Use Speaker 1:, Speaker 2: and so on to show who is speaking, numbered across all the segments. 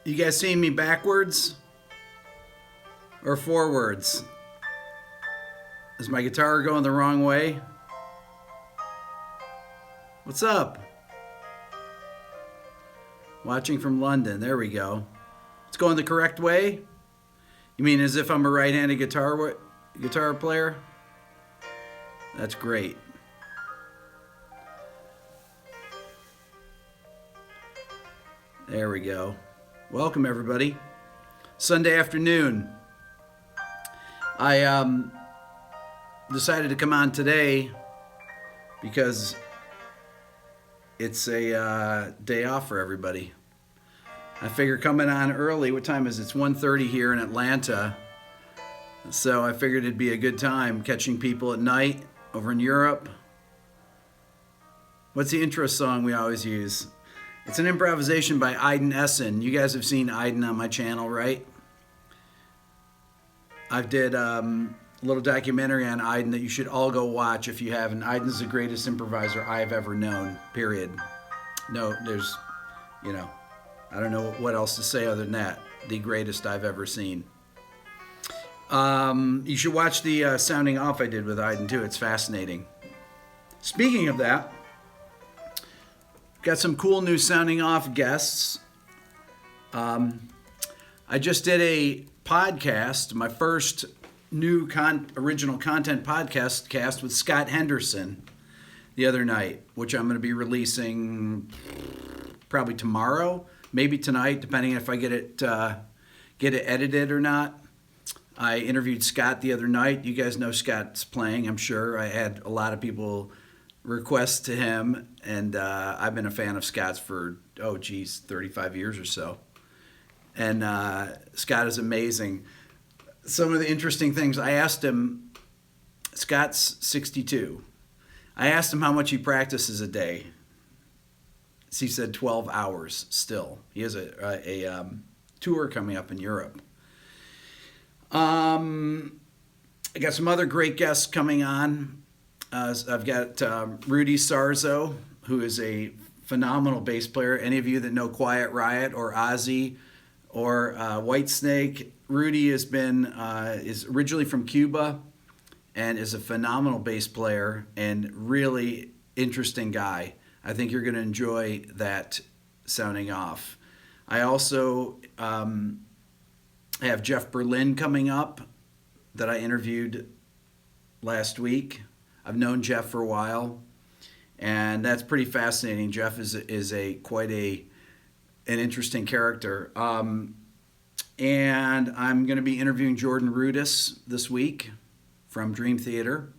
Speaker 1: You guys seeing me backwards or forwards? Is my guitar going the wrong way? What's up? Watching from London. There we go. It's going the correct way? You mean as if I'm a right-handed guitar player? That's great. There we go. Welcome, everybody. Sunday afternoon. I decided to come on today because it's a day off for everybody. I figure coming on early. What time is it? It's 1:30 here in Atlanta. So I figured it'd be a good time catching people at night over in Europe. What's the intro song we always use? It's an improvisation by Aiden Essen. You guys have seen Aiden on my channel, right? I did a little documentary on Aiden that you should all go watch if you haven't. Aiden's the greatest improviser I've ever known, period. No, there's, I don't know what else to say other than that. The greatest I've ever seen. You should watch the sounding off I did with Aiden too. It's fascinating. Speaking of that, got some cool new sounding off guests. I just did a podcast, my first new original content podcast with Scott Henderson the other night, which I'm going to be releasing probably tomorrow, maybe tonight, depending if I get it edited or not. I interviewed Scott the other night. You guys know Scott's playing, I'm sure. I had a lot of people request to him, and I've been a fan of Scott's for 35 years or so. And Scott is amazing. Some of the interesting things I asked him, Scott's 62. I asked him how much he practices a day. He said 12 hours still. He has a tour coming up in Europe. I got some other great guests coming on. I've got Rudy Sarzo, who is a phenomenal bass player. Any of you that know Quiet Riot or Ozzy or Whitesnake, Rudy is originally from Cuba and is a phenomenal bass player and really interesting guy. I think you're going to enjoy that sounding off. I also have Jeff Berlin coming up that I interviewed last week. I've known Jeff for a while, and that's pretty fascinating. Jeff is quite an interesting character. And I'm going to be interviewing Jordan Rudess this week from Dream Theater.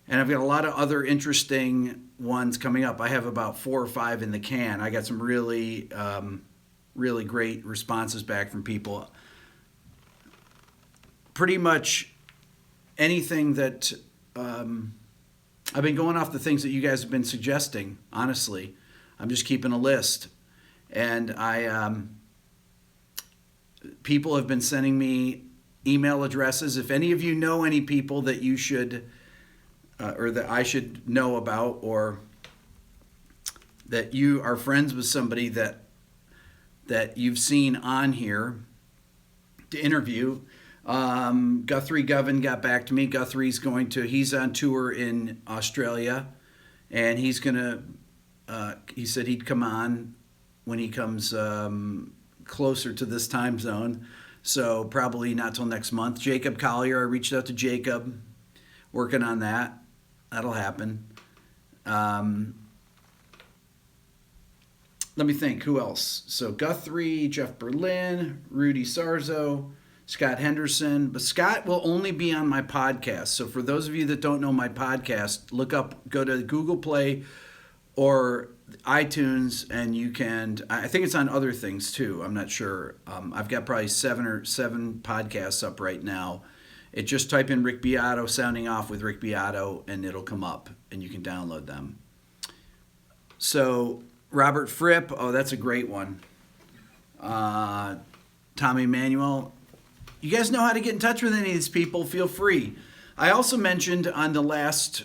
Speaker 1: And I've got a lot of other interesting ones coming up. I have about 4 or 5 in the can. I got some really great responses back from people. Pretty much anything that I've been going off the things that you guys have been suggesting, honestly. I'm just keeping a list. And people have been sending me email addresses. If any of you know any people that you should, or that I should know about, or that you are friends with somebody that you've seen on here to interview, Guthrie Govan got back to me. Guthrie's he's on tour in Australia, and he said he'd come on when he comes closer to this time zone, so probably not till next month. Jacob Collier, I reached out to Jacob, working on that. That'll happen. Let me think, who else? So Guthrie, Jeff Berlin, Rudy Sarzo, Scott Henderson. But Scott will only be on my podcast. So for those of you that don't know my podcast, go to Google Play or iTunes, and you can, I think it's on other things too. I'm not sure. I've got probably 7 podcasts up right now. Just type in Rick Beato, sounding off with Rick Beato, and it'll come up, and you can download them. So Robert Fripp, that's a great one. Tommy Manuel. You guys know how to get in touch with any of these people, feel free. I also mentioned on the last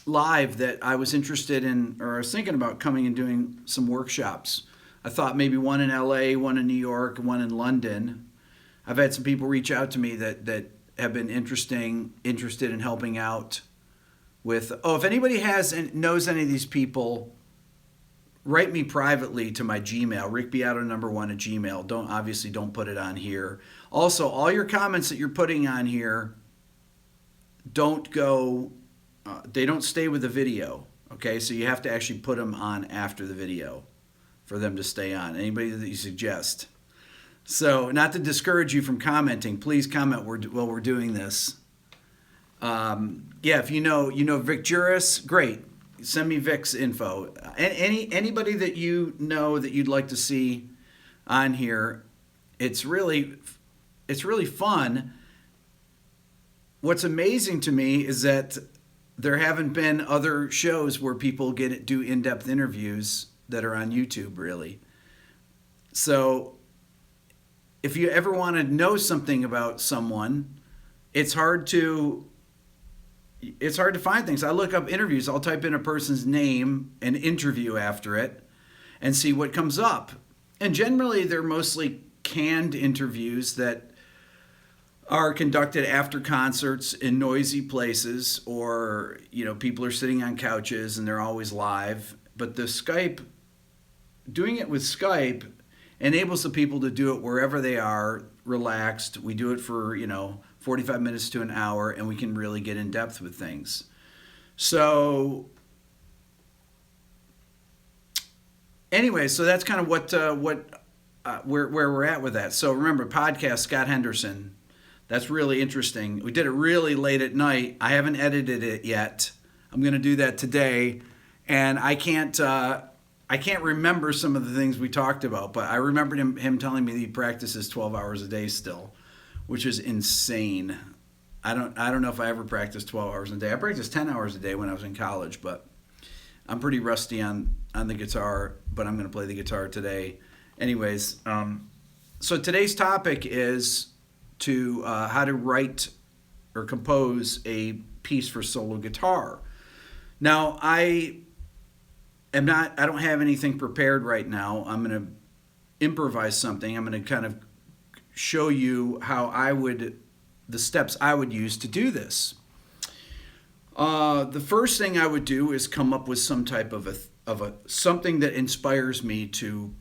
Speaker 1: live that I was interested in, or I was thinking about coming and doing some workshops. I thought maybe one in LA, one in New York, one in London. I've had some people reach out to me that have been interested in helping out with. Oh, if anybody knows any of these people, write me privately to my Gmail, rickbeato1@gmail. Don't put it on here. Also, all your comments that you're putting on here don't go. They don't stay with the video. Okay, so you have to actually put them on after the video for them to stay on. Anybody that you suggest. So, not to discourage you from commenting, please comment while we're doing this. If you know Vic Juris, great. Send me Vic's info. Anybody that you know that you'd like to see on here, it's really fun. What's amazing to me is that there haven't been other shows where people do in-depth interviews that are on YouTube, really. So if you ever want to know something about someone, it's hard to find things. I look up interviews. I'll type in a person's name and interview after it and see what comes up. And generally, they're mostly canned interviews that are conducted after concerts in noisy places, or people are sitting on couches and they're always live. But doing it with Skype enables the people to do it wherever they are, relaxed. We do it for 45 minutes to an hour, and we can really get in depth with things. So anyway, so that's kind of where we're at with that. So remember, podcast Scott Henderson. That's really interesting. We did it really late at night. I haven't edited it yet. I'm going to do that today, and I can't remember some of the things we talked about, but I remembered him telling me that he practices 12 hours a day still, which is insane. I don't know if I ever practiced 12 hours a day. I practiced 10 hours a day when I was in college, but I'm pretty rusty on the guitar, but I'm going to play the guitar today. Anyways, so today's topic is how to write or compose a piece for solo guitar. Now, I don't have anything prepared right now. I'm going to improvise something. I'm going to kind of show you the steps I would use to do this. The first thing I would do is come up with some type of something that inspires me to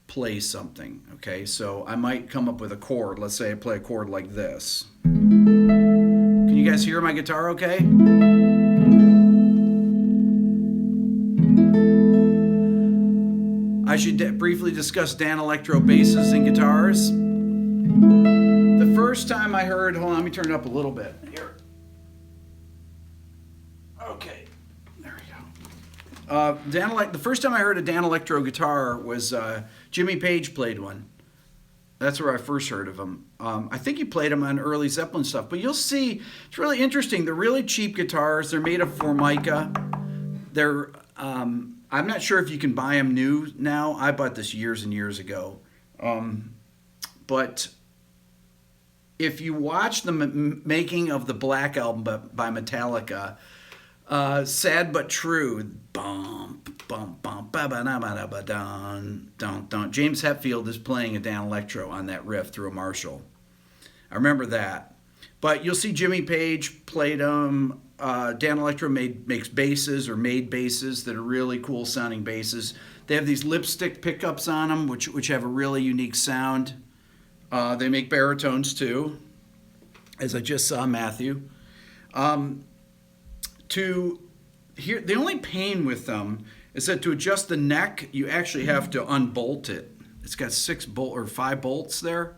Speaker 1: play something. Okay, so I might come up with a chord. Let's say I play a chord like this. Can you guys hear my guitar okay? I should briefly discuss Dan Electro basses and guitars. The first time I heard, hold on, let me turn it up a little bit. Here. Okay, there we go. The first time I heard a Dan Electro guitar was Jimmy Page played one. That's where I first heard of him. I think he played them on early Zeppelin stuff, but you'll see, it's really interesting. They're really cheap guitars. They're made of Formica. They're, I'm not sure if you can buy them new now. I bought this years and years ago. But if you watch the making of the Black Album by Metallica, Sad But True, bum, bum, bum, ba ba na ba da ba dun, dun, dun. James Hetfield is playing a Dan Electro on that riff through a Marshall. I remember that. But you'll see Jimmy Page played them. Dan Electro makes basses or made basses that are really cool sounding basses. They have these lipstick pickups on them, which have a really unique sound. They make baritones too, as I just saw Matthew. The only pain with them is that to adjust the neck, you actually have to unbolt it. It's got 5 bolts there.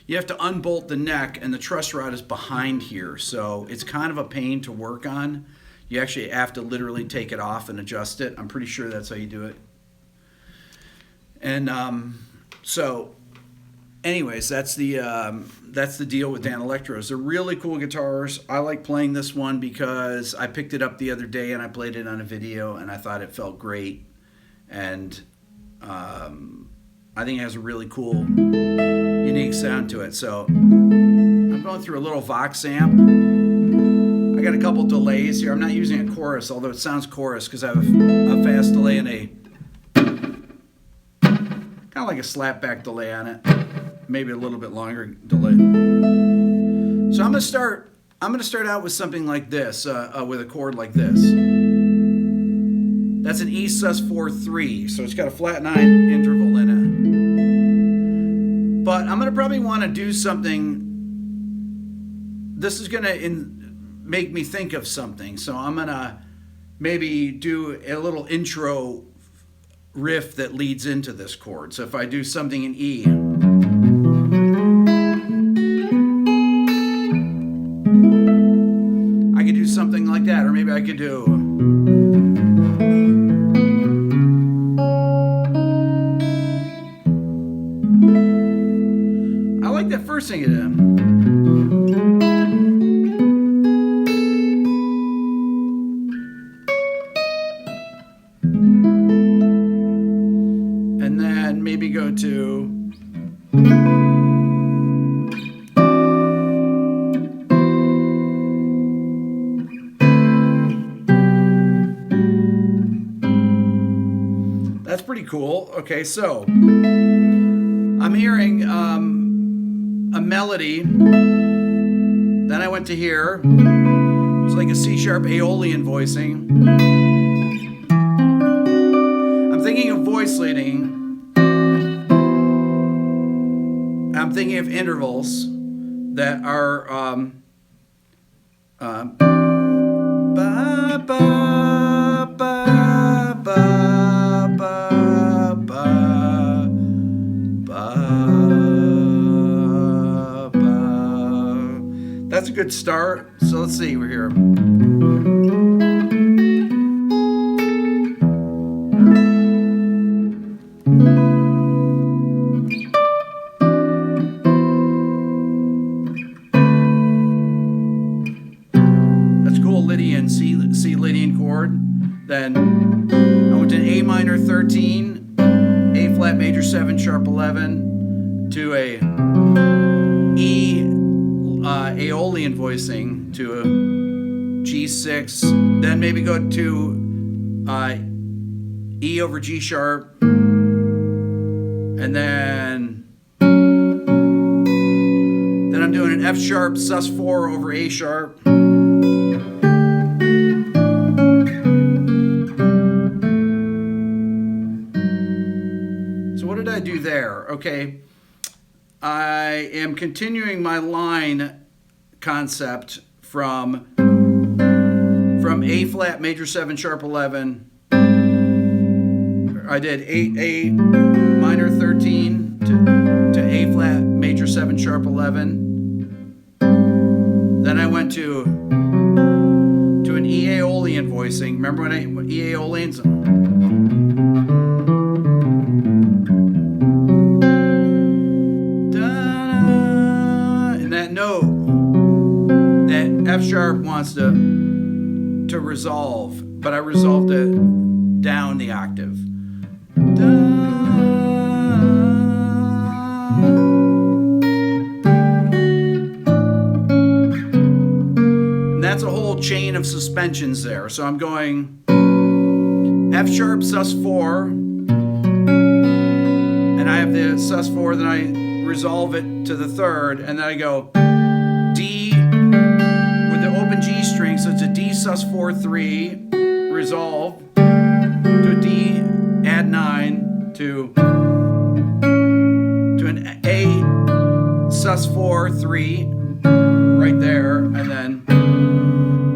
Speaker 1: You have to unbolt the neck, and the truss rod is behind here, so it's kind of a pain to work on. You actually have to literally take it off and adjust it. I'm pretty sure that's how you do it. And anyways, that's the deal with Dan Electros. They're really cool guitars. I like playing this one because I picked it up the other day and I played it on a video and I thought it felt great. And I think it has a really cool, unique sound to it. So I'm going through a little Vox amp. I got a couple delays here. I'm not using a chorus, although it sounds chorus because I have a fast delay and a kind of like a slapback delay on it, maybe a little bit longer delay. So I'm gonna start out with something like this, with a chord like this. That's an E sus4-3, so it's got a flat 9 interval in it. But I'm gonna probably want to do something. This is gonna make me think of something, so I'm gonna maybe do a little intro riff that leads into this chord. So if I do something in E, I could do something like that, or maybe I could do. I like that first thing it did. And then maybe go to that's pretty cool. Okay, so I'm hearing a melody. Then I went to here. It's like a C sharp Aeolian voicing. I'm thinking of voice leading. I'm thinking of intervals that are ba ba ba ba ba ba ba. That's a good start. So let's see, we're here. C Lydian chord. Then I went to an A minor 13, A flat major 7 sharp 11, to a E Aeolian voicing, to a G6, then maybe go to E over G sharp, and then I'm doing an F sharp sus4 over A sharp. What did I do there? Okay, I am continuing my line concept from A flat major 7 sharp 11. I did A minor 13 to A flat major 7 sharp 11. Then I went to an E Aeolian voicing. Remember when E Aeolians? F sharp wants to resolve, but I resolved it down the octave. And that's a whole chain of suspensions there. So I'm going F sharp sus4, and I have the sus4, then I resolve it to the third, and then I go D with the open G string, so it's a D sus4-3, resolve to a D, add 9 to an A sus4-3 right there, and then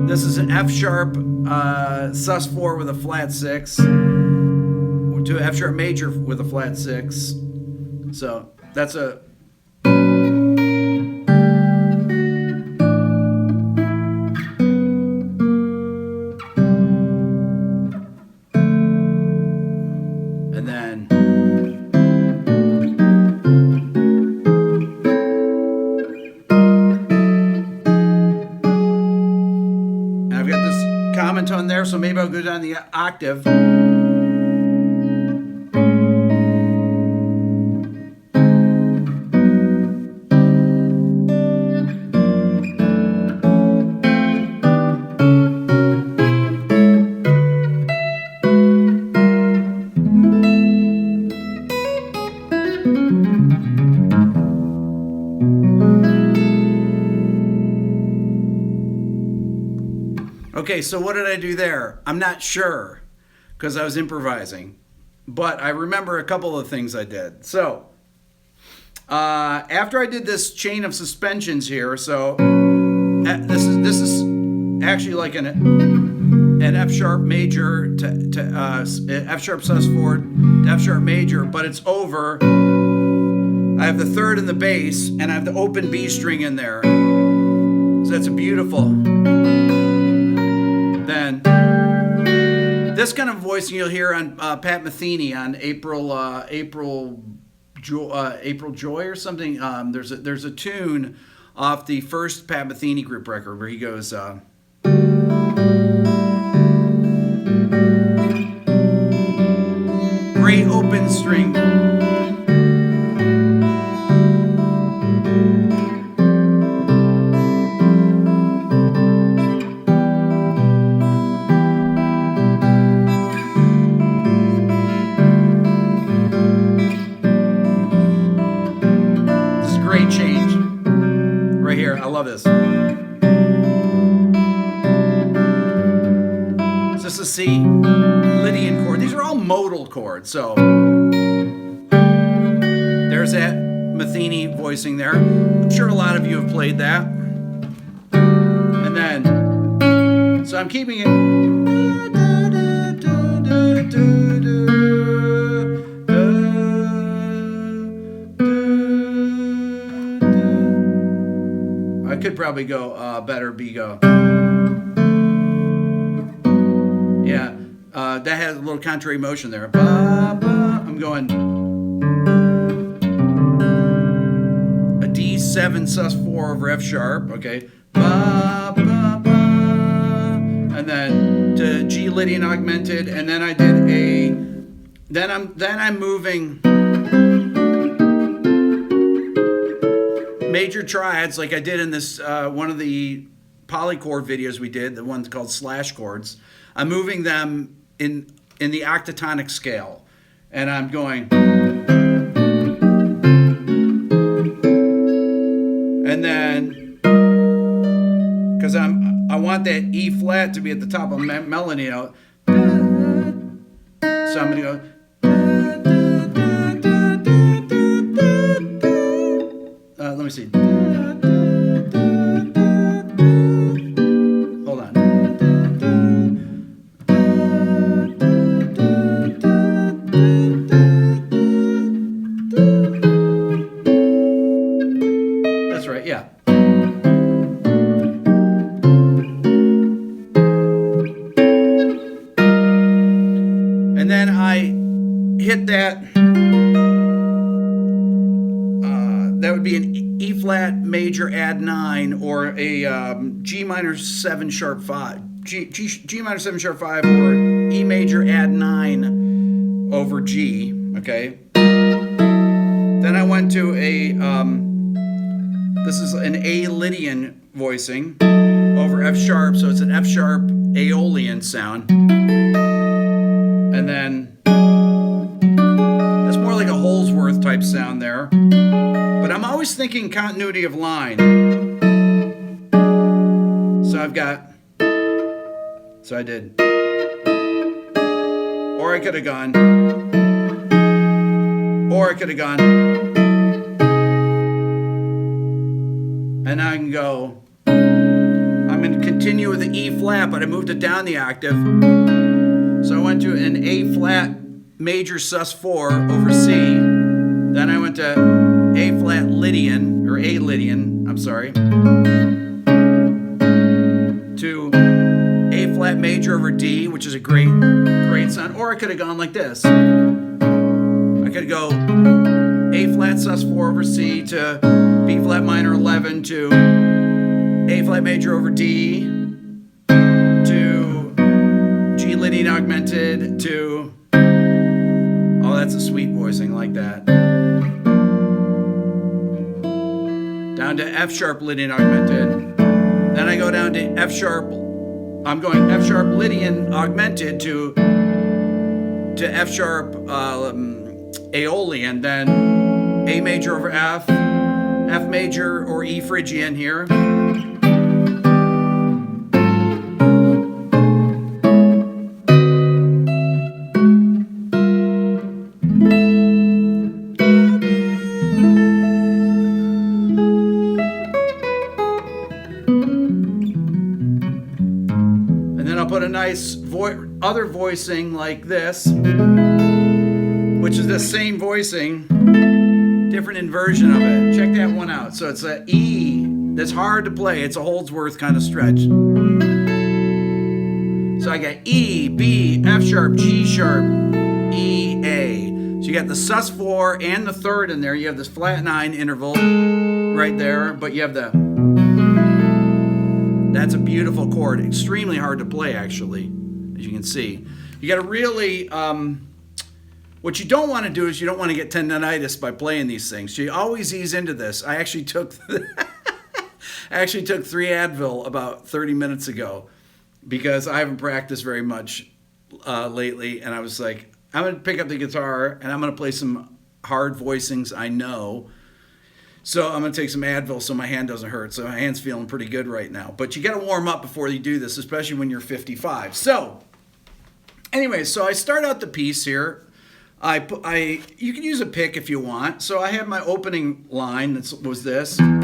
Speaker 1: this is an F sharp sus4 with a flat 6 to F sharp major with a flat 6. So that's a tone there, so maybe I'll go down the octave. Okay, so what did I do there? I'm not sure because I was improvising. But I remember a couple of things I did. So, after I did this chain of suspensions here, so this is actually like an F sharp major to F sharp sus4 to F sharp major, but it's over. I have the third in the bass, and I have the open B string in there. So that's a beautiful. Then this kind of voicing you'll hear on Pat Metheny on April Joy or something. There's a tune off the first Pat Metheny group record where he goes. Great open string. This is a great change. Right here, I love this. Is this a C? Lydian chord. These are all modal chords. So there's that Metheny voicing there. I'm sure a lot of you have played that. And then, so I'm keeping it. I could probably go better B go. Yeah, that has a little contrary motion there. I'm going a D7 sus4 over F sharp, okay. And then to G Lydian augmented, and then I did a. Then I'm moving major triads like I did in this one of the polychord videos we did, the one's called slash chords. I'm moving them in the octatonic scale, and I'm going, and then because I want that E flat to be at the top of a melody note, so I'm gonna go. Let me see. Hold on. That's right, yeah. And then I hit that. That would be an E flat major add 9 or a G minor 7 sharp 5. G minor 7 sharp 5 or E major add 9 over G, okay? Then I went to a, this is an A Lydian voicing over F sharp, so it's an F sharp Aeolian sound. And then, that's more like a Holsworth type sound there. But I'm always thinking continuity of line. So I've got, so I did. Or I could have gone. Or I could have gone. And I can go, I'm going to continue with the E flat, but I moved it down the octave. So I went to an A flat major sus4 over C. Then I went to A flat Lydian, or A Lydian, I'm sorry, to A flat major over D, which is a great sound. Or I could have gone like this. I could go A flat sus4 over C to B flat minor 11 to A flat major over D to G Lydian augmented to, oh, that's a sweet voicing like that. Down to F sharp Lydian augmented. Then I go down to F sharp. I'm going F sharp Lydian augmented to F sharp Aeolian. Then A major over F, F major or E Phrygian here. other voicing like this, which is the same voicing, different inversion of it. Check that one out. So it's a E that's hard to play. It's a Holdsworth kind of stretch. So I got E, B, F sharp, G sharp, E, A. So you got the sus4 and the third in there. You have this flat 9 interval right there, but you have that's a beautiful chord. Extremely hard to play, actually, as you can see. You got to really, what you don't want to do is you don't want to get tendonitis by playing these things. So you always ease into this. I actually took 3 Advil about 30 minutes ago because I haven't practiced very much lately, and I was like, I'm going to pick up the guitar and I'm going to play some hard voicings I know. So I'm going to take some Advil so my hand doesn't hurt. So my hand's feeling pretty good right now. But you got to warm up before you do this, especially when you're 55. So anyway, so I start out the piece here. You can use a pick if you want. So I have my opening line was this. Now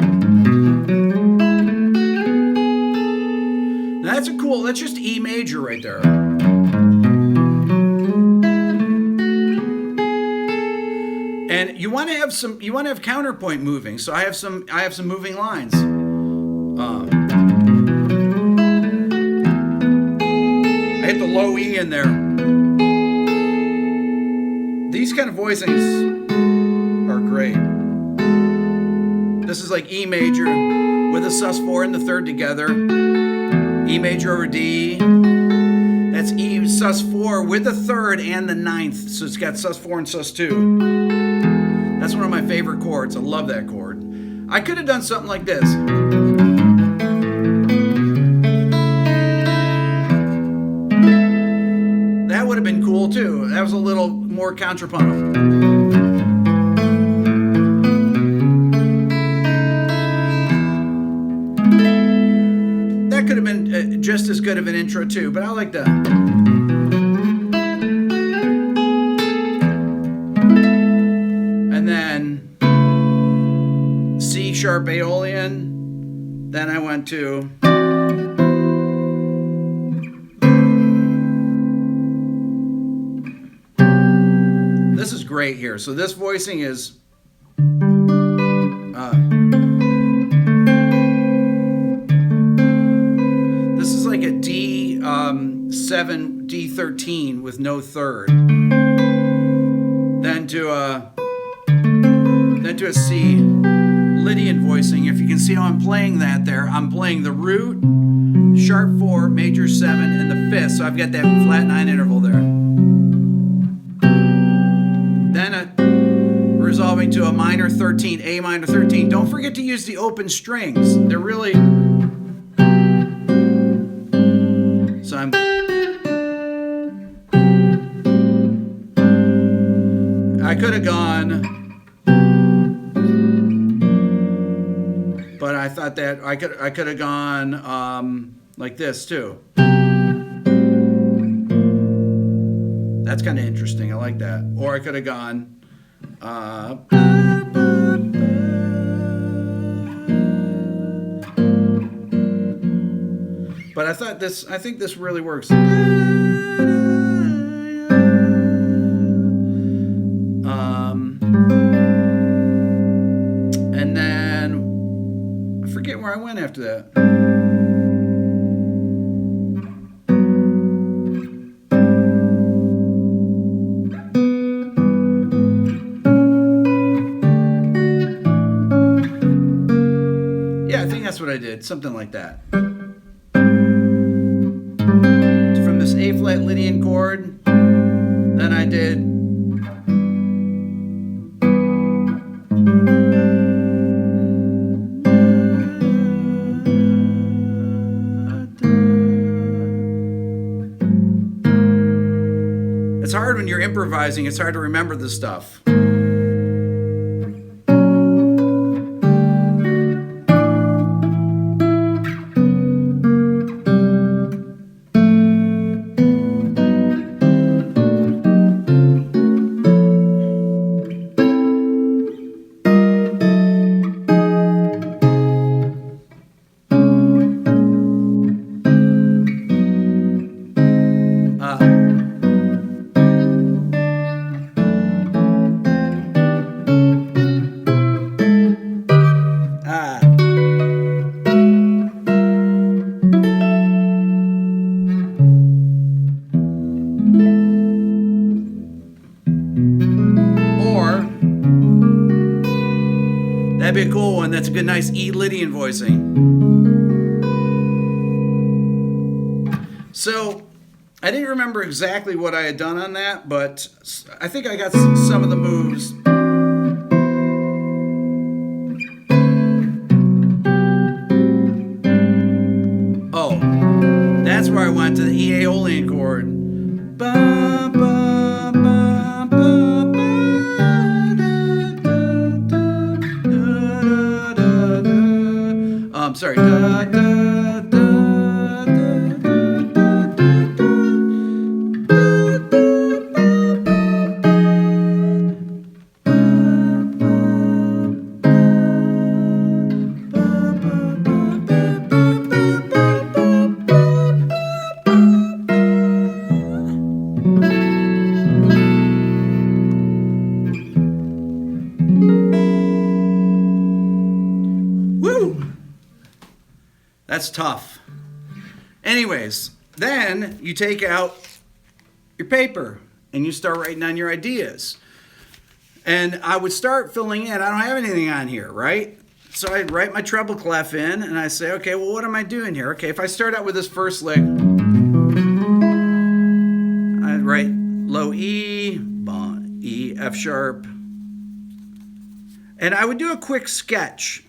Speaker 1: that's just E major right there. And you want to have counterpoint moving. So I have some moving lines. I hit the low E in there. These kind of voicings are great. This is like E major with a sus4 and the third together. E major over D. That's E sus4 with the third and the ninth. So it's got sus4 and sus2. That's one of my favorite chords. I love that chord. I could have done something like this. That would have been cool too. That was a little more contrapuntal. That could have been just as good of an intro too, but I like that. And then C sharp Aeolian. Then I went to this is great here. So this voicing is this is like a D7, D13 with no third. Then to a C Lydian voicing. If you can see how I'm playing that there, I'm playing the root, sharp 4, major 7, and the 5th. So I've got that flat 9 interval there. Then resolving to a minor 13, A minor 13. Don't forget to use the open strings. They're really... So I could have gone... But I thought that I could have gone like this too. That's kind of interesting. I like that. Or I could have gone. But I think this really works. And then I forget where I went after that. Yeah, I think that's what I did. Something like that. From this A flat Lydian chord, then I did. It's hard when you're improvising. It's hard to remember this stuff. That'd be a cool one. That's a good, nice E Lydian voicing. So, I didn't remember exactly what I had done on that, but I think I got some of the moves. Oh, that's where I went to the E Aeolian chord. Ba, ba, ba, ba, ba, da, da, da, da. I'm sorry. Da, da, da, That's tough. Anyways, then you take out your paper and you start writing down your ideas. And I would start filling in. I don't have anything on here, right? So I'd write my treble clef in and I say, okay, well, what am I doing here? Okay, if I start out with this first lick, I'd write low E, E, F sharp. And I would do a quick sketch.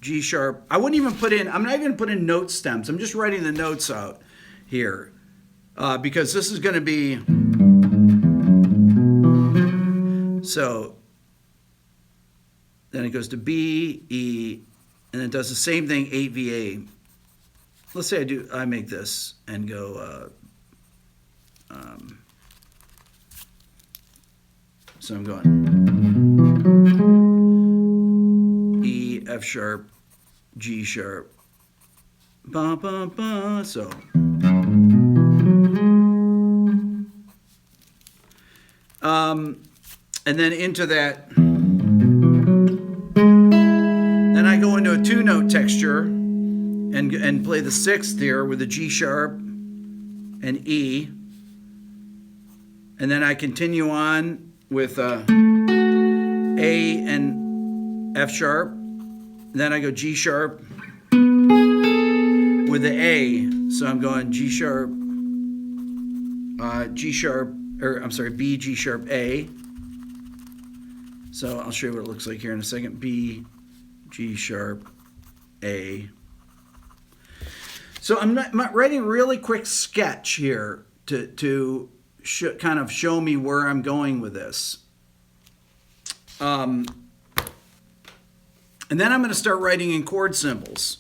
Speaker 1: G sharp. I'm not even going to put in note stems. I'm just writing the notes out here because this is going to be, so then it goes to B, E, and it does the same thing, 8 VA. Let's say I make this and go, so I'm going E, F sharp, G sharp, ba ba ba. So and then into that, then I go into a 2-note texture and play the 6th here with a G sharp and E, and then I continue on with A and F sharp. Then I go G sharp with the A. So I'm going G sharp, B, G sharp, A. So I'll show you what it looks like here in a second. B, G sharp, A. So I'm writing a really quick sketch here to kind of show me where I'm going with this. And then I'm going to start writing in chord symbols.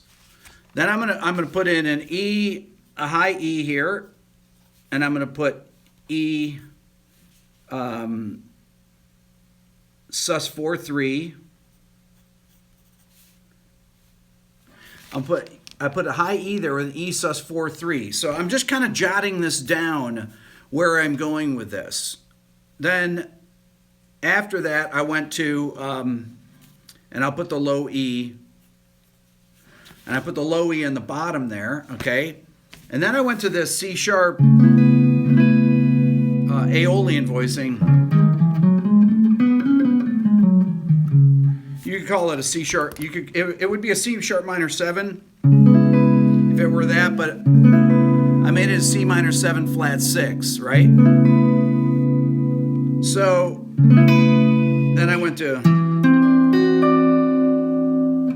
Speaker 1: Then I'm going to put in an E, a high E here, and I'm going to put E sus 4/3. I put a high E there with an E sus 4/3. So I'm just kind of jotting this down where I'm going with this. Then after that, I went to and I'll put the low E, and I put the low E in the bottom there, okay? And then I went to this C sharp Aeolian voicing. You could call it a C sharp. It would be a C sharp minor 7 if it were that, but I made it a C minor 7 flat 6, right? So then I went to,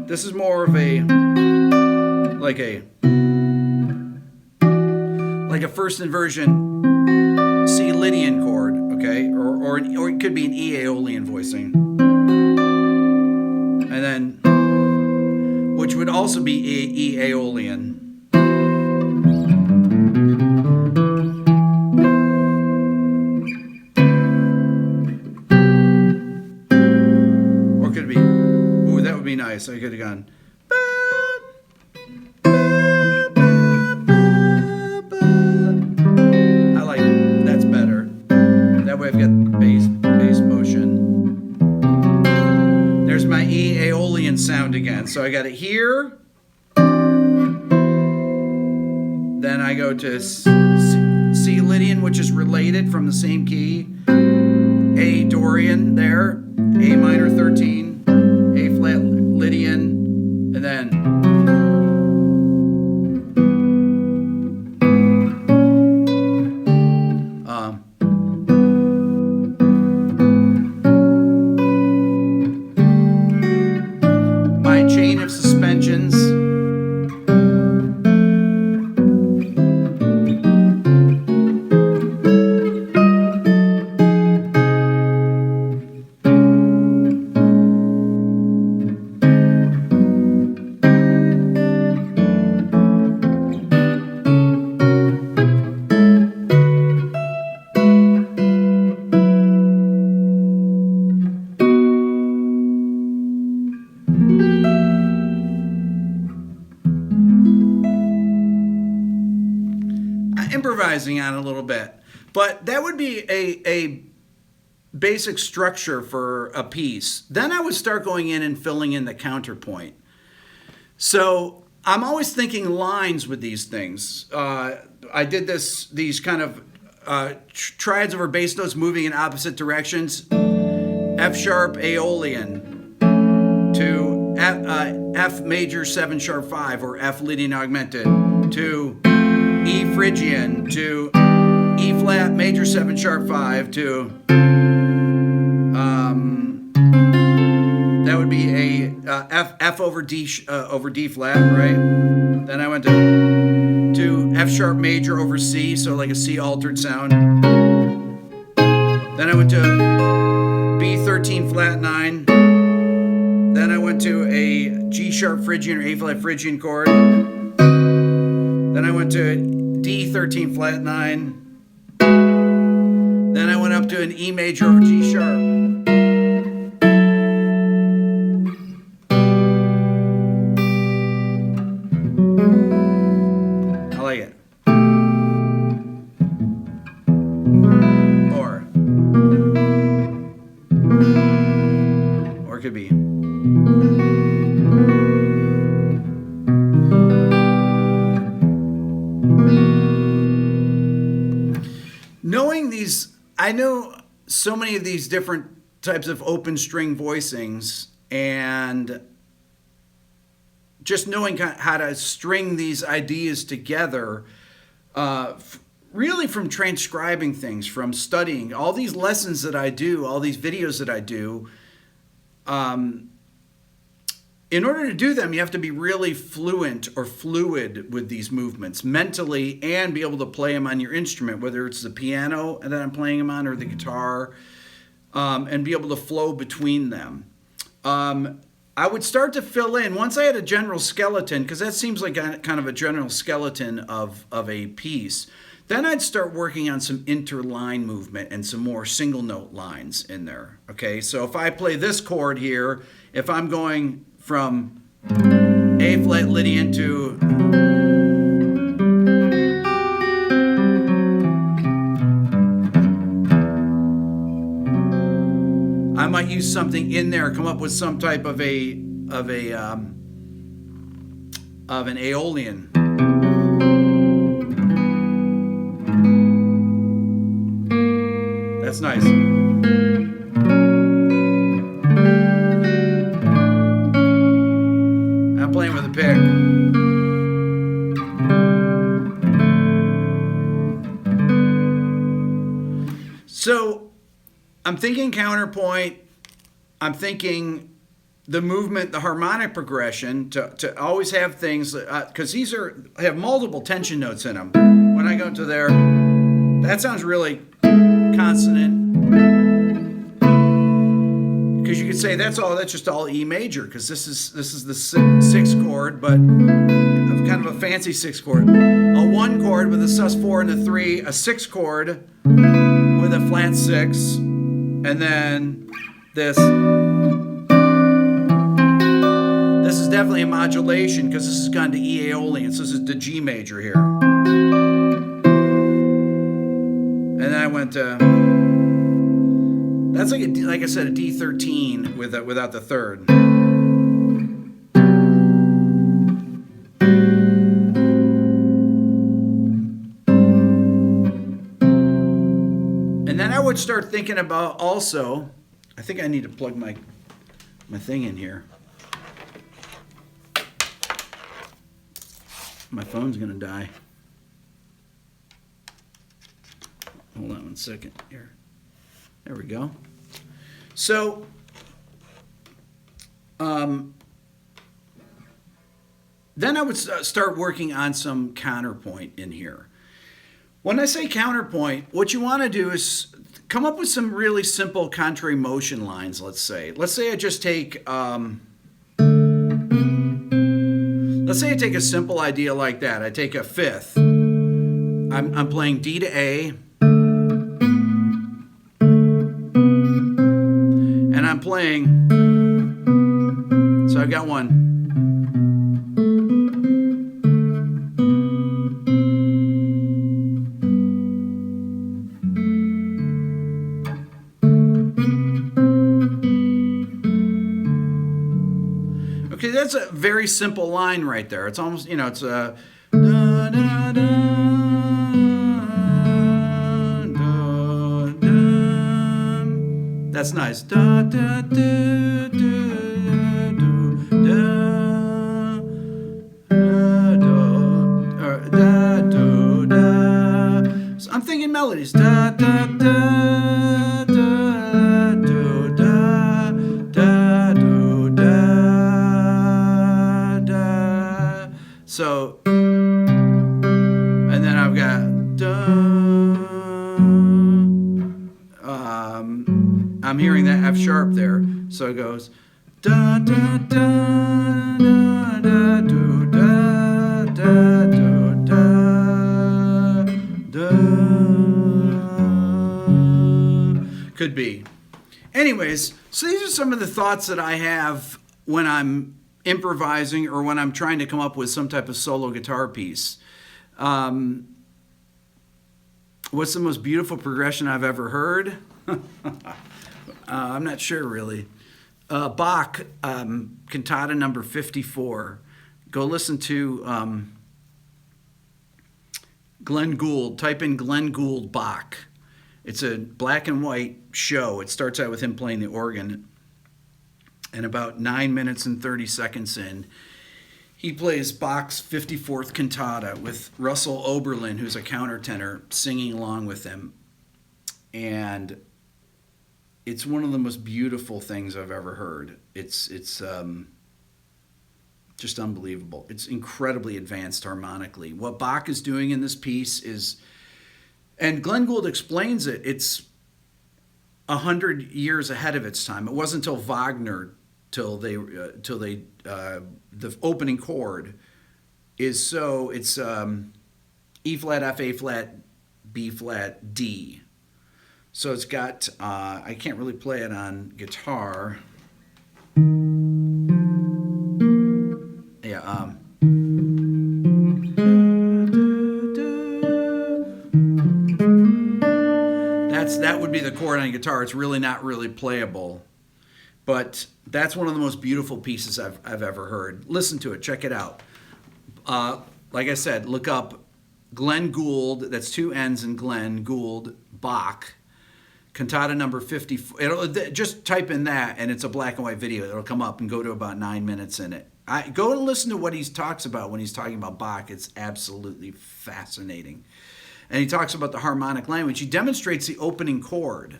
Speaker 1: this is more of a like a first inversion C Lydian chord, okay, or it could be an E Aeolian voicing, and then which would also be E Aeolian. Nice. I could have gone. I like that's better. That way I've got bass motion. There's my E Aeolian sound again. So I got it here. Then I go to C Lydian, which is related from the same key. A Dorian there. A minor 13. A flat harmonizing on it a little bit. But that would be a basic structure for a piece. Then I would start going in and filling in the counterpoint. So I'm always thinking lines with these things. I did these kind of triads over bass notes moving in opposite directions. F sharp Aeolian to F major 7 sharp 5 or F leading augmented to E Phrygian to E flat major 7 sharp 5 to that would be a F over D flat, right? Then I went to F sharp major over C, so like a C altered sound. Then I went to B13 flat 9. Then I went to a G sharp Phrygian or A flat Phrygian chord. Then I went to D13 flat 9. Then I went up to an E major over G sharp. I like it. Or it could be. Knowing these, I know so many of these different types of open string voicings, and just knowing how to string these ideas together, really from transcribing things, from studying all these lessons that I do, all these videos that I do. In order to do them, you have to be really fluent or fluid with these movements mentally and be able to play them on your instrument, whether it's the piano that I'm playing them on or the guitar, and be able to flow between them. I would start to fill in, once I had a general skeleton, because that seems like kind of a general skeleton of a piece, then I'd start working on some interline movement and some more single note lines in there. Okay, so if I play this chord here, if I'm going from A flat Lydian to I might use something in there, come up with some type of an Aeolian. That's nice. I'm playing with a pick. So I'm thinking counterpoint. I'm thinking the movement, the harmonic progression, to always have things, because these have multiple tension notes in them. When I go to there, that sounds really consonant. Because you could say that's just all E major, because this is the sixth chord, but kind of a fancy sixth chord. A 1 chord with a sus4 and a 3, a 6 chord with a flat 6, and then this. This is definitely a modulation, because this has gone to E Aeolian, so this is the G major here. And then I went to, that's like I said, a D13 without the third. And then I would start thinking about also, I think I need to plug my thing in here. My phone's gonna die. Hold on 1 second here. There we go. So, then I would start working on some counterpoint in here. When I say counterpoint, what you want to do is come up with some really simple contrary motion lines, let's say. Let's say I just take, let's say I take a simple idea like that. I take a fifth. I'm playing D to A. And I'm playing, so I've got one. that's a very simple line right there. It's almost, it's a da, da, da, da, da. That's nice. Da, da, da, da, da, da, da, da, da. So I'm thinking melodies. Da, da, da, da, da, da, da, da, da. So, and then I've got da. I'm hearing that F sharp there, so it goes da da da da da do da da do da da. Could be. Anyways, so these are some of the thoughts that I have when I'm improvising or when I'm trying to come up with some type of solo guitar piece. What's the most beautiful progression I've ever heard? I'm not sure, really. Bach, Cantata number 54. Go listen to Glenn Gould. Type in Glenn Gould Bach. It's a black and white show. It starts out with him playing the organ. And about 9 minutes and 30 seconds in, he plays Bach's 54th Cantata with Russell Oberlin, who's a countertenor, singing along with him. And it's one of the most beautiful things I've ever heard. It's just unbelievable. It's incredibly advanced harmonically. What Bach is doing in this piece is, and Glenn Gould explains it, it's 100 years ahead of its time. It wasn't until Wagner till the opening chord is so it's E flat, F, A flat, B flat, D. So it's got, I can't really play it on guitar. Yeah. That would be the chord on guitar. It's really not really playable. But that's one of the most beautiful pieces I've ever heard. Listen to it. Check it out. Like I said, look up Glenn Gould. That's two N's in Glenn Gould Bach. Cantata number 54. Just type in that, and it's a black and white video. It'll come up and go to about 9 minutes in it. Go and listen to what he talks about when he's talking about Bach. It's absolutely fascinating. And he talks about the harmonic language. He demonstrates the opening chord.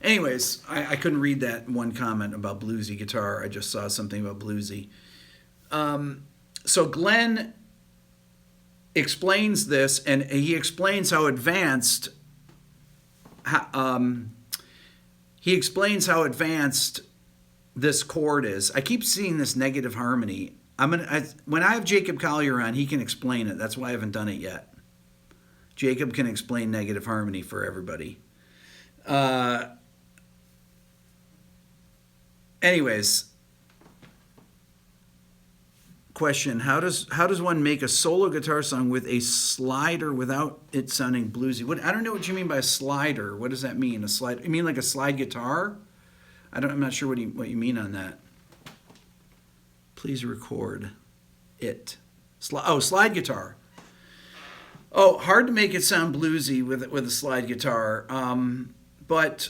Speaker 1: Anyways, I couldn't read that one comment about bluesy guitar. I just saw something about bluesy. So Glenn explains this, and he explains how advanced this chord is. I keep seeing this negative harmony. When I have Jacob Collier on, he can explain it. That's why I haven't done it yet. Jacob can explain negative harmony for everybody. Anyways, question: How does one make a solo guitar song with a slider without it sounding bluesy? I don't know what you mean by a slider. What does that mean? A slide? You mean like a slide guitar? I'm not sure what you mean on that. Please record it. Slide guitar. Oh, hard to make it sound bluesy with a slide guitar. But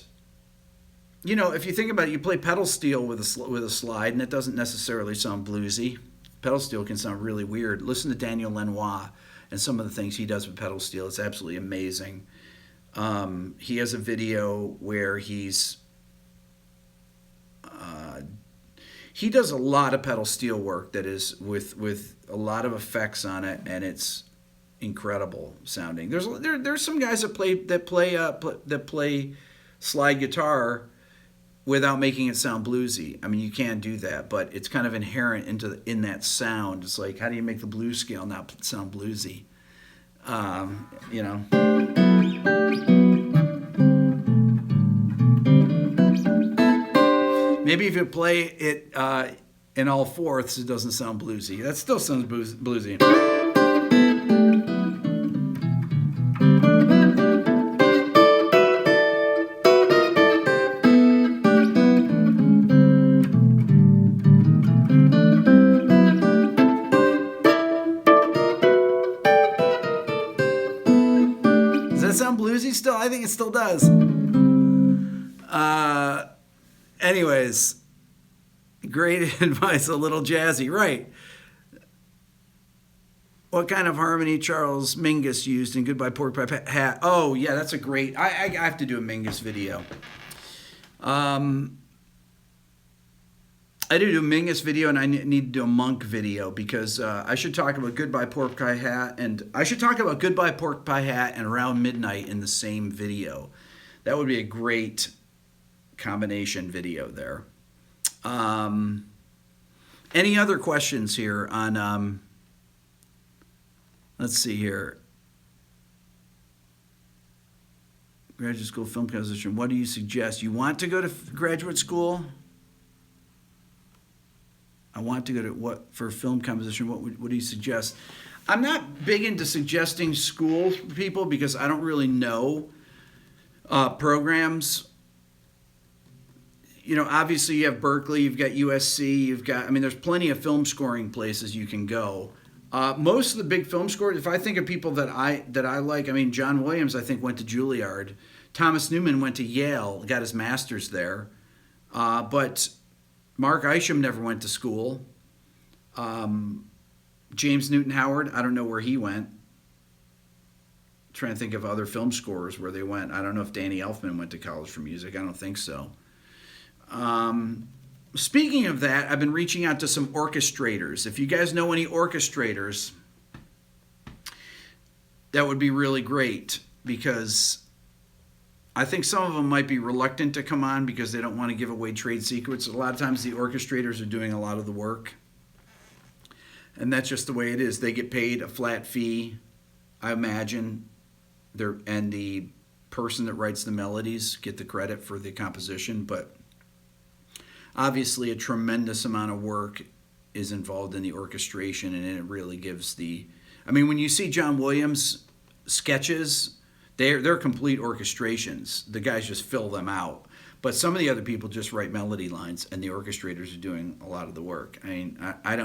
Speaker 1: if you think about it, you play pedal steel with a slide, and it doesn't necessarily sound bluesy. Pedal steel can sound really weird. Listen to Daniel Lanois and some of the things he does with pedal steel. It's absolutely amazing. He has a video where he does a lot of pedal steel work that is with a lot of effects on it, and it's incredible sounding. There's some guys that play slide guitar without making it sound bluesy. I mean, you can do that, but it's kind of inherent in that sound. It's like, how do you make the blues scale not sound bluesy? Maybe if you play it in all fourths, it doesn't sound bluesy. That still sounds bluesy. to sound bluesy still? I think it still does. Anyways, great advice, a little jazzy. Right. What kind of harmony Charles Mingus used in Goodbye Pork Pie Hat? Oh, yeah, that's a great... I have to do a Mingus video. I do a Mingus video, and I need to do a Monk video, because I should talk about Goodbye Pork Pie Hat, and I should talk about Goodbye Pork Pie Hat and Around Midnight in the same video. That would be a great combination video there. Any other questions here on... let's see here. Graduate school film composition. What do you suggest? You want to go to graduate school? I want to go to what for film composition? What do you suggest? I'm not big into suggesting schools for people because I don't really know programs. You know, obviously you have Berkeley, you've got USC, there's plenty of film scoring places you can go. Most of the big film scores, if I think of people that I like, John Williams, I think, went to Juilliard. Thomas Newman went to Yale, got his master's there. But Mark Isham never went to school. James Newton Howard, I don't know where he went. Trying to think of other film scorers where they went. I don't know if Danny Elfman went to college for music. I don't think so. Speaking of that, I've been reaching out to some orchestrators. If you guys know any orchestrators, that would be really great, because I think some of them might be reluctant to come on because they don't want to give away trade secrets. A lot of times the orchestrators are doing a lot of the work, and that's just the way it is. They get paid a flat fee, I imagine, and the person that writes the melodies get the credit for the composition, but obviously a tremendous amount of work is involved in the orchestration, and it really gives when you see John Williams sketches, they're complete orchestrations. The guys just fill them out. But some of the other people just write melody lines, and the orchestrators are doing a lot of the work. I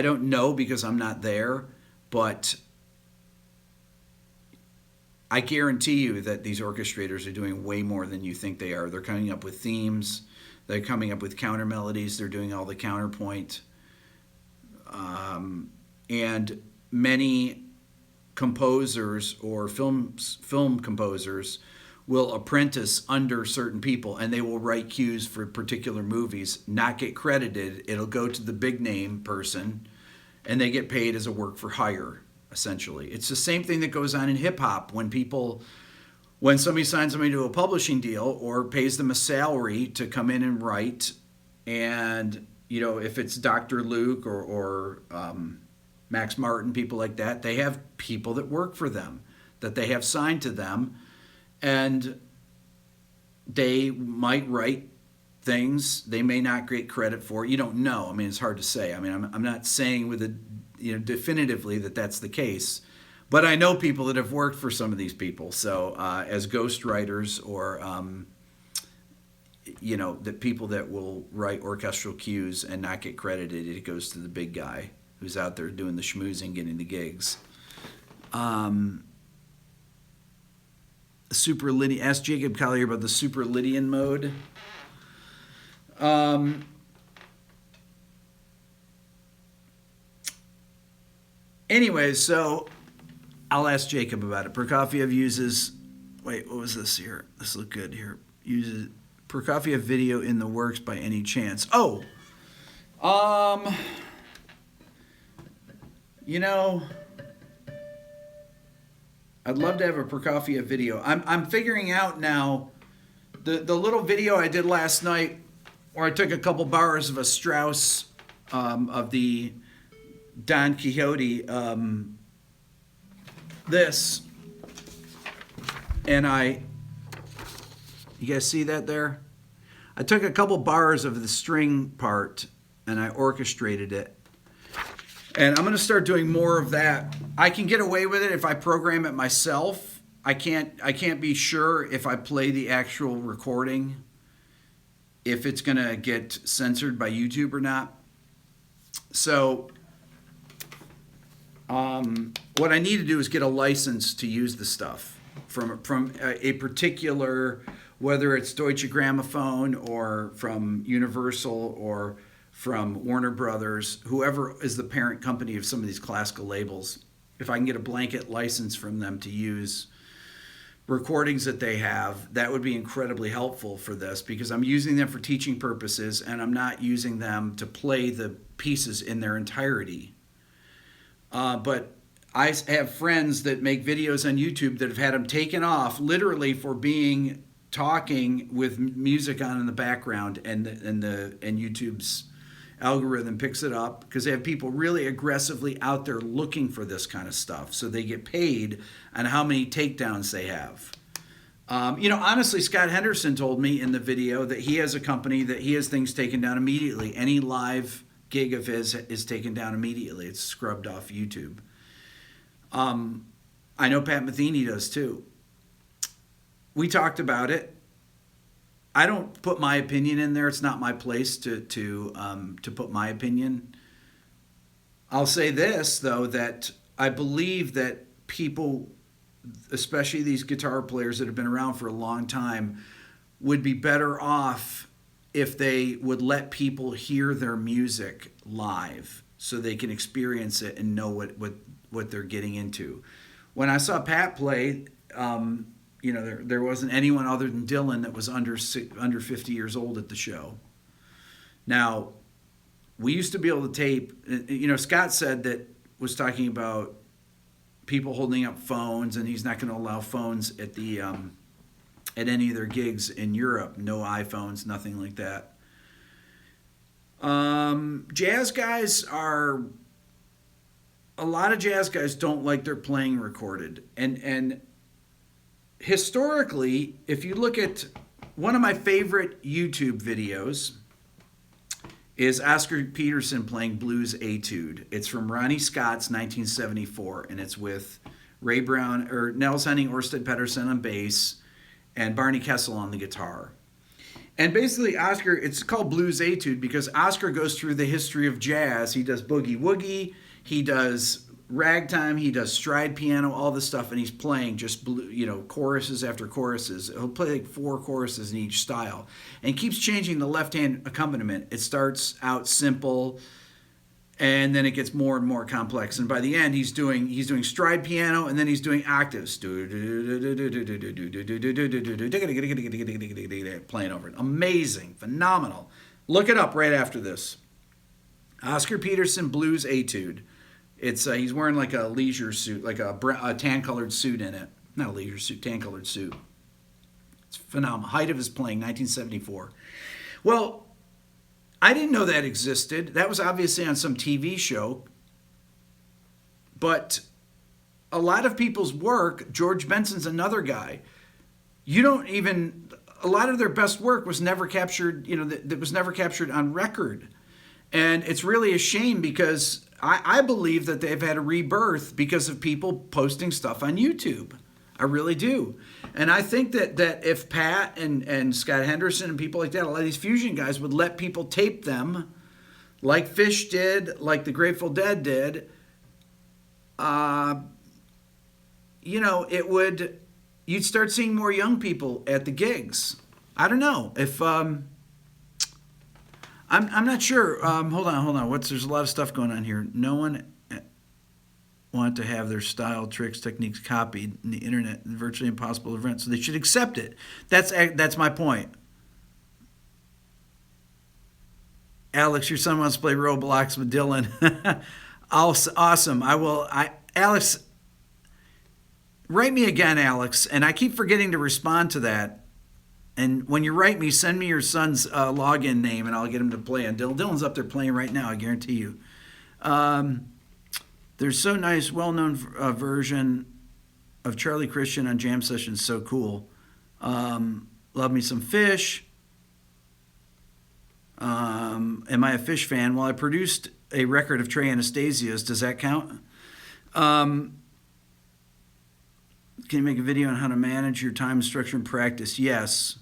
Speaker 1: don't know because I'm not there, but I guarantee you that these orchestrators are doing way more than you think they are. They're coming up with themes. They're coming up with counter melodies. They're doing all the counterpoint. And many composers or film composers will apprentice under certain people, and they will write cues for particular movies, not get credited. It'll go to the big name person, and they get paid as a work for hire, essentially. It's the same thing that goes on in hip hop when somebody signs somebody to a publishing deal or pays them a salary to come in and write, and if it's Dr. Luke or Max Martin, people like that, they have people that work for them that they have signed to them, and they might write things they may not get credit for. You don't know. It's hard to say. I'm not saying with definitively that that's the case, but I know people that have worked for some of these people. So as ghostwriters or the people that will write orchestral cues and not get credited, it goes to the big guy who's out there doing the schmoozing, getting the gigs. Super Lydian. Ask Jacob Collier about the Super Lydian mode. Anyways, so I'll ask Jacob about it. Prokofiev uses... Wait, what was this here? This looked good here. Uses Prokofiev video in the works by any chance? Oh! I'd love to have a Prokofiev video. I'm figuring out now the little video I did last night where I took a couple bars of a Strauss of the Don Quixote, this, and you guys see that there? I took a couple bars of the string part and I orchestrated it. And I'm going to start doing more of that. I can get away with it if I program it myself. I can't be sure if I play the actual recording, if it's going to get censored by YouTube or not. So what what I need to do is get a license to use the stuff from a particular, whether it's Deutsche Grammophon or from Universal or from Warner Brothers, whoever is the parent company of some of these classical labels. If I can get a blanket license from them to use recordings that they have, that would be incredibly helpful for this, because I'm using them for teaching purposes and I'm not using them to play the pieces in their entirety. But I have friends that make videos on YouTube that have had them taken off literally for being talking with music on in the background, and YouTube's algorithm picks it up because they have people really aggressively out there looking for this kind of stuff, so they get paid on how many takedowns they have. Honestly, Scott Henderson told me in the video that he has a company that he has things taken down immediately. Any live gig of his is taken down immediately. It's scrubbed off YouTube. I know Pat Metheny does too. We talked about it. I don't put my opinion in there. It's not my place to put my opinion. I'll say this, though, that I believe that people, especially these guitar players that have been around for a long time, would be better off if they would let people hear their music live so they can experience it and know what they're getting into. When I saw Pat play, there wasn't anyone other than Dylan that was under 50 years old at the show. Now, we used to be able to tape. Scott was talking about people holding up phones, and he's not going to allow phones at any of their gigs in Europe. No iPhones, nothing like that. Jazz guys are. A lot of jazz guys don't like their playing recorded, and historically, if you look at one of my favorite YouTube videos is Oscar Peterson playing Blues Etude. It's from Ronnie Scott's 1974, and it's with Ray Brown or Nels Henning Orsted Pedersen on bass and Barney Kessel on the guitar. And basically, Oscar, it's called Blues Etude because Oscar goes through the history of jazz. He does boogie woogie, he does ragtime, he does stride piano, all this stuff, and he's playing just choruses after choruses. He'll play like 4 choruses in each style, and keeps changing the left-hand accompaniment. It starts out simple, and then it gets more and more complex. And by the end, he's doing stride piano, and then he's doing octaves, playing over it. Amazing, phenomenal. Look it up right after this. Oscar Peterson Blues Etude. It's he's wearing like a leisure suit, like a tan-colored suit in it. Not a leisure suit, tan-colored suit. It's phenomenal. Height of his playing, 1974. Well, I didn't know that existed. That was obviously on some TV show. But a lot of people's work, George Benson's another guy, a lot of their best work was never captured, that was never captured on record. And it's really a shame because I believe that they've had a rebirth because of people posting stuff on YouTube. I really do. And I think that if Pat and Scott Henderson and people like that, a lot of these fusion guys would let people tape them like Fish did, like the Grateful Dead did, you'd start seeing more young people at the gigs. I don't know if... I'm not sure. Hold on. There's a lot of stuff going on here. No one want to have their style, tricks, techniques copied in the internet. Virtually impossible to prevent, so they should accept it. That's my point. Alex, your son wants to play Roblox with Dylan. Awesome. I will. Alex, write me again, Alex. And I keep forgetting to respond to that. And when you write me, send me your son's login name, and I'll get him to play. And Dylan's up there playing right now, I guarantee you. There's so nice, well-known version of Charlie Christian on jam sessions. So cool. Love me some Fish. Am I a Fish fan? Well, I produced a record of Trey Anastasia's. Does that count? Can you make a video on how to manage your time, structure, and practice? Yes.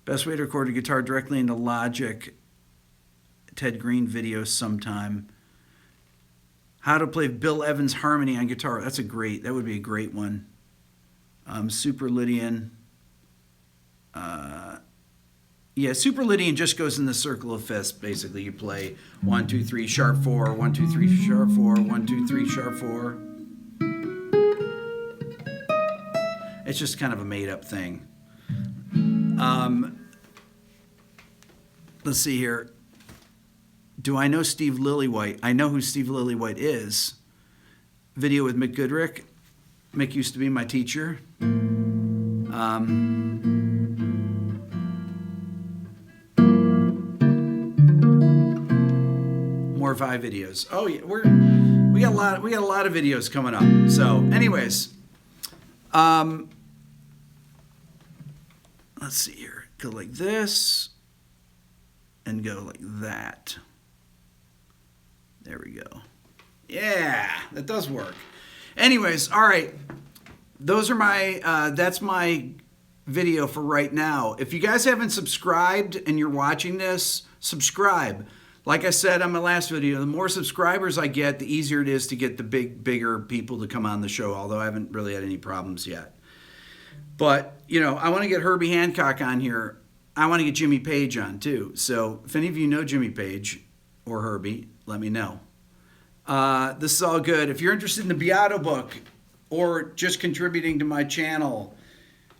Speaker 1: Best way to record a guitar directly into Logic. Ted Green video sometime. How to play Bill Evans' Harmony on guitar. That would be a great one. Super Lydian. Yeah, Super Lydian just goes in the circle of fifths. Basically, you play 1, 2, 3, sharp 4, 1, 2, 3, sharp 4, 1, 2, 3, sharp 4. It's just kind of a made-up thing. Let's see here. Do I know Steve Lillywhite? I know who Steve Lillywhite is. Video with Mick Goodrick. Mick used to be my teacher. More Vi videos. Oh yeah, we got a lot of videos coming up. So, anyways, let's see here. Go like this, and go like that. There we go. Yeah, that does work. Anyways, all right. Those are my. That's my video for right now. If you guys haven't subscribed and you're watching this, subscribe. Like I said on my last video, the more subscribers I get, the easier it is to get the bigger people to come on the show, although I haven't really had any problems yet. But, you know, I want to get Herbie Hancock on here. I want to get Jimmy Page on, too. So if any of you know Jimmy Page or Herbie, let me know. This is all good. If you're interested in the Beato book or just contributing to my channel,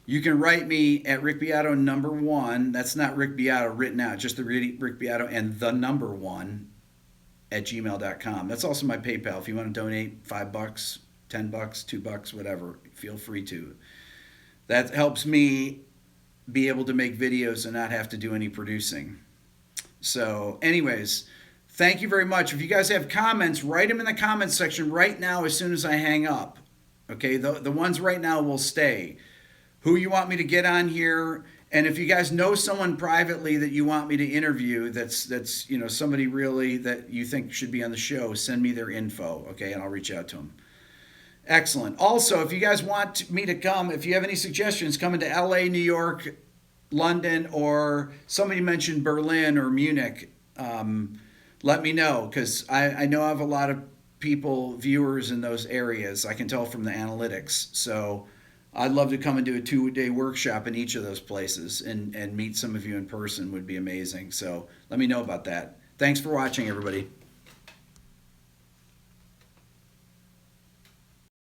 Speaker 1: you can write me at Rick Beato #1. That's not Rick Beato written out, just the Rick Beato and the #1 at gmail.com. That's also my PayPal. If you want to donate $5, $10, $2, whatever, feel free to. That helps me be able to make videos and not have to do any producing. So anyways, thank you very much. If you guys have comments, write them in the comments section right now as soon as I hang up. Okay, the ones right now will stay. Who you want me to get on here, and if you guys know someone privately that you want me to interview, that's you know, somebody really that you think should be on the show, send me their info, okay, and I'll reach out to them. Excellent. Also, if you guys want me to come, if you have any suggestions, coming to LA, New York, London, or somebody mentioned Berlin or Munich, let me know, because I know I have a lot of viewers in those areas. I can tell from the analytics. So I'd love to come and do a 2-day workshop in each of those places and meet some of you in person. Would be amazing. So let me know about that. Thanks for watching, everybody.